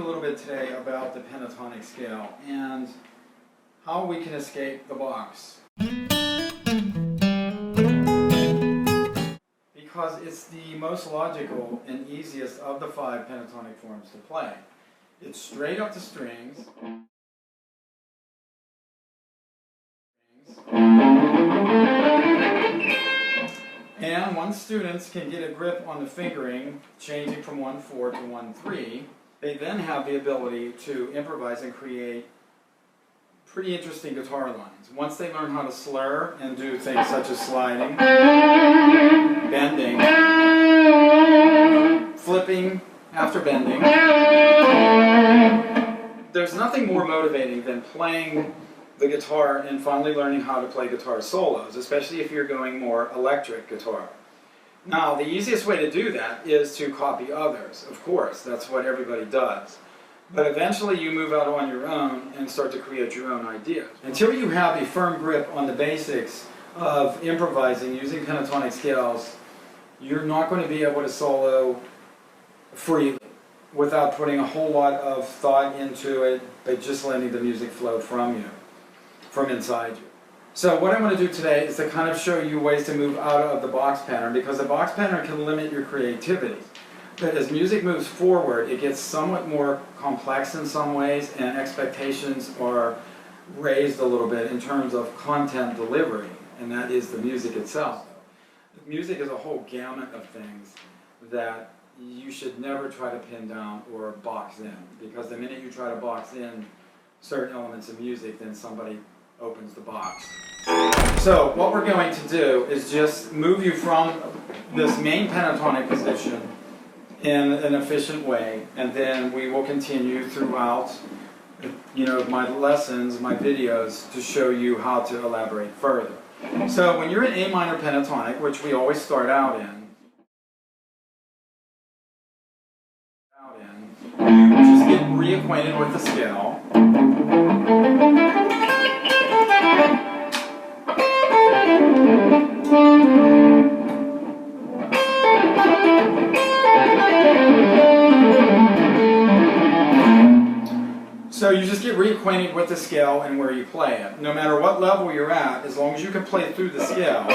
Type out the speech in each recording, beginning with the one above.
a little bit today about the pentatonic scale and how we can escape the box. Because it's the most logical and easiest of the 5 pentatonic forms to play. It's straight up the strings. And once students can get a grip on the fingering, changing from 1/4 to 1/3, they then have the ability to improvise and create pretty interesting guitar lines. Once they learn how to slur and do things such as sliding, bending, flipping after bending, there's nothing more motivating than playing the guitar and finally learning how to play guitar solos, especially if you're going more electric guitar. Now, the easiest way to do that is to copy others, of course. That's what everybody does. But eventually you move out on your own and start to create your own ideas. Until you have a firm grip on the basics of improvising using pentatonic scales, you're not going to be able to solo freely without putting a whole lot of thought into it, but just letting the music flow from you, from inside you. So what I want to do today is to kind of show you ways to move out of the box pattern, because the box pattern can limit your creativity. But as music moves forward, it gets somewhat more complex in some ways, and expectations are raised a little bit in terms of content delivery, and that is the music itself. The music is a whole gamut of things that you should never try to pin down or box in, because the minute you try to box in certain elements of music, then somebody opens the box. So what we're going to do is just move you from this main pentatonic position in an efficient way, and then we will continue throughout, my lessons, my videos, to show you how to elaborate further. So when you're in A minor pentatonic, which we always start out in, you just get reacquainted with the scale. So you just get reacquainted with the scale and where you play it. No matter what level you're at, as long as you can play through the scale,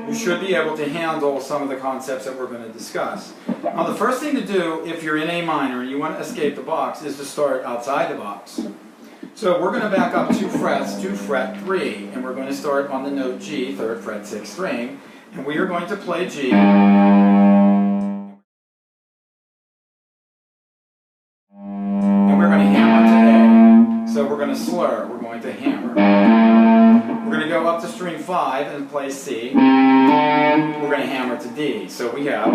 you should be able to handle some of the concepts that we're going to discuss. Now, the first thing to do if you're in A minor and you want to escape the box is to start outside the box. So we're going to back up 2 frets to fret 3, and we're going to start on the note G, 3rd fret 6th string, and we are going to play G. So we're going to slur, we're going to hammer. We're going to go up to string 5 and play C. We're going to hammer to D. So we have,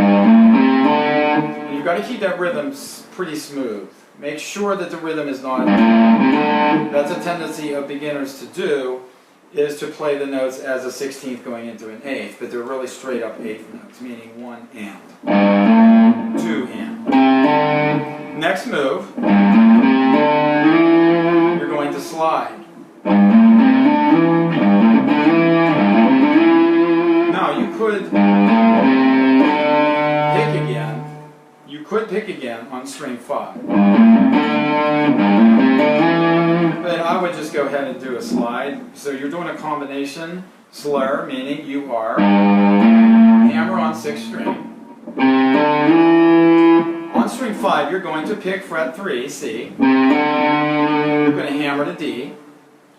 you've got to keep that rhythm pretty smooth. Make sure that the rhythm is not, that's a tendency of beginners to do, is to play the notes as a 16th going into an 8th, but they're really straight up 8th notes, meaning 1 and, 2 and. Next move, you're going to slide. Now you could pick again. You could pick again on string 5. But I would just go ahead and do a slide. So you're doing a combination slur, meaning you are hammer on 6th string. On string 5, you're going to pick fret 3, C. You're going to hammer to D,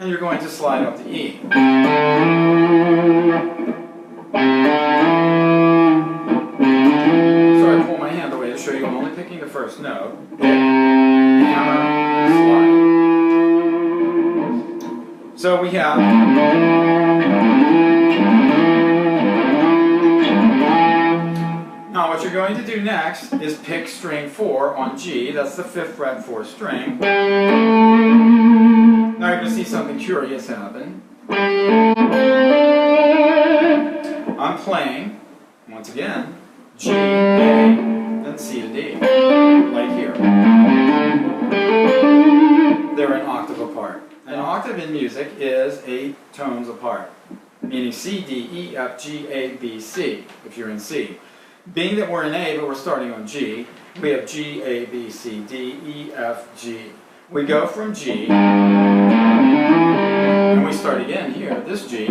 and you're going to slide up to E. So I pull my hand away to show you I'm only picking the first note. Pick, hammer, slide. So we have... Now what you're going to do next is pick string 4 on G, that's the 5th fret 4th string. Now you're going to see something curious happen. I'm playing, once again, G, A, then C to D, like here. They're an octave apart. An octave in music is 8 tones apart, meaning C, D, E, F, G, A, B, C, if you're in C. Being that we're in A, but we're starting on G, we have G, A, B, C, D, E, F, G. We go from G, and we start again here, this G.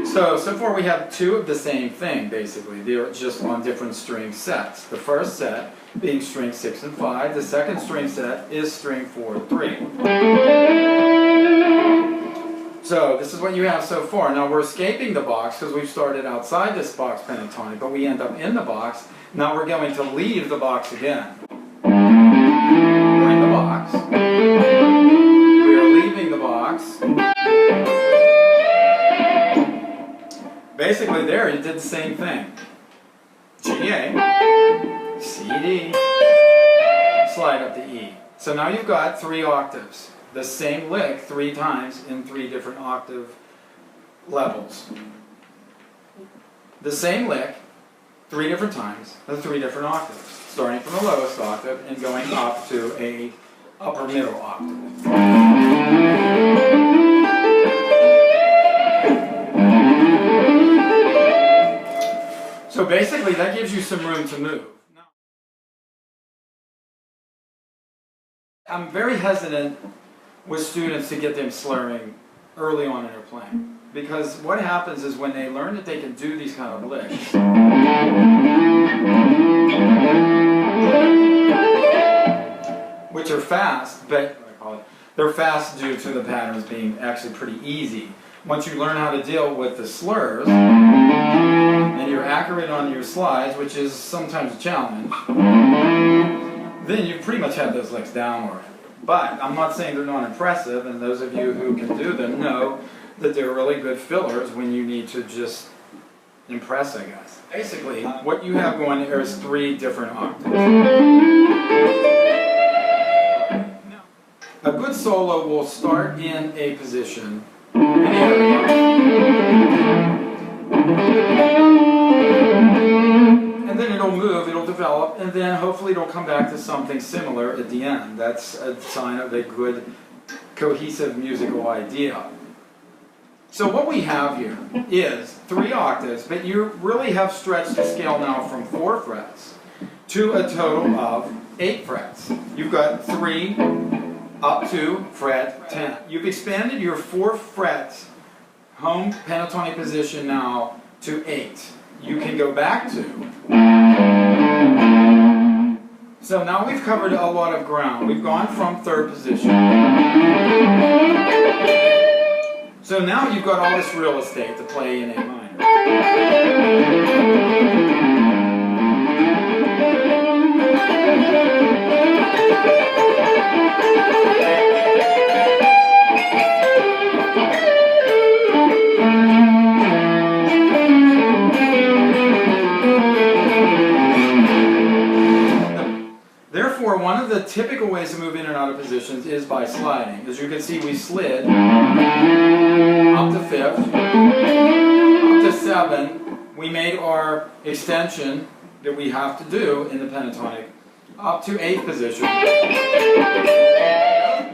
So far we have two of the same thing, basically. They're just on different string sets. The first set being string 6 and 5. The second string set is string 4 and 3. So this is what you have so far. Now we're escaping the box because we've started outside this box pentatonic, but we end up in the box. Now we're going to leave the box again. We're in the box. We are leaving the box. Basically there you did the same thing. G, A, C, D, slide up to E. So now you've got 3 octaves. The same lick 3 times in 3 different octave levels. The same lick 3 different times in 3 different octaves. Starting from the lowest octave and going up to a upper middle octave. So basically that gives you some room to move. I'm very hesitant with students to get them slurring early on in their playing. Because what happens is when they learn that they can do these kind of licks, which are fast, but they're fast due to the patterns being actually pretty easy. Once you learn how to deal with the slurs, and you're accurate on your slides, which is sometimes a challenge, then you pretty much have those licks down already. But I'm not saying they're not impressive, and those of you who can do them know that they're really good fillers when you need to just impress, I guess. Basically, what you have going there is 3 different octaves. A good solo will start in a position, and then it'll move, it'll develop, and then hopefully it'll come back to something similar at the end. That's a sign of a good, cohesive musical idea. So what we have here is 3 octaves, but you really have stretched the scale now from 4 frets to a total of 8 frets. You've got 3 up to fret 10. You've expanded your 4 fret home pentatonic position now to 8. You can go back to. So now we've covered a lot of ground. We've gone from 3rd position. So now you've got all this real estate to play in A minor. Therefore, one of the typical ways to move in and out of positions is by sliding. As you can see, we slid up to 5th, up to 7. We made our extension that we have to do in the pentatonic up to 8th position.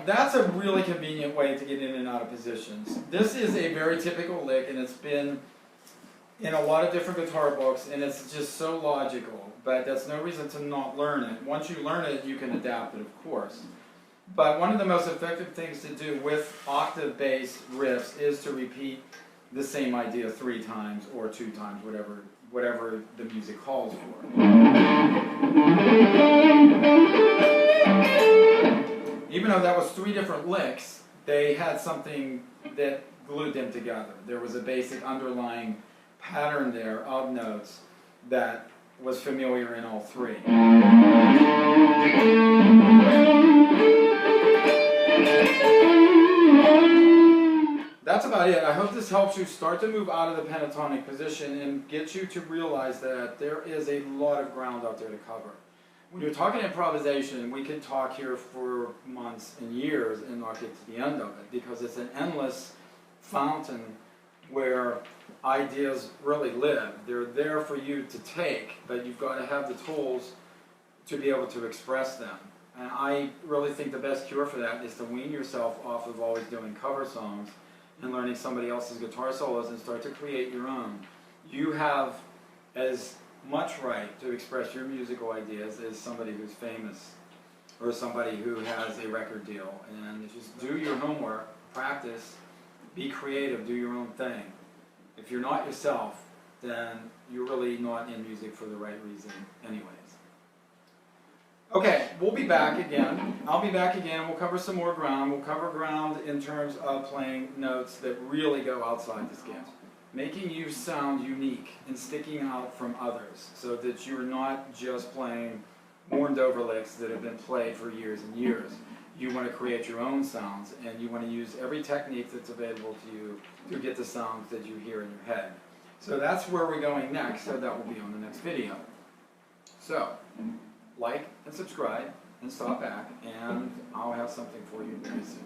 That's a really convenient way to get in and out of positions. This is a very typical lick, and it's been in a lot of different guitar books, and it's just so logical. But that's no reason to not learn it. Once you learn it, you can adapt it, of course. But one of the most effective things to do with octave-based riffs is to repeat the same idea 3 times or 2 times, whatever the music calls for. Even though that was 3 different licks, they had something that glued them together. There was a basic underlying pattern there of notes that was familiar in all 3. That's about it. I hope this helps you start to move out of the pentatonic position and get you to realize that there is a lot of ground out there to cover. When you're talking improvisation, we could talk here for months and years and not get to the end of it, because it's an endless fountain where ideas really live. They're there for you to take, but you've got to have the tools to be able to express them. And I really think the best cure for that is to wean yourself off of always doing cover songs and learning somebody else's guitar solos and start to create your own. You have as much right to express your musical ideas as somebody who's famous or somebody who has a record deal. And just do your homework, practice, be creative, do your own thing. If you're not yourself, then you're really not in music for the right reason anyways. Okay, we'll be back again. I'll be back again and we'll cover some more ground. We'll cover ground in terms of playing notes that really go outside the scale. Making you sound unique and sticking out from others so that you're not just playing mourned over licks that have been played for years and years. You want to create your own sounds and you want to use every technique that's available to you to get the sounds that you hear in your head. So that's where we're going next, so that will be on the next video. So, like and subscribe and stop back and I'll have something for you very soon.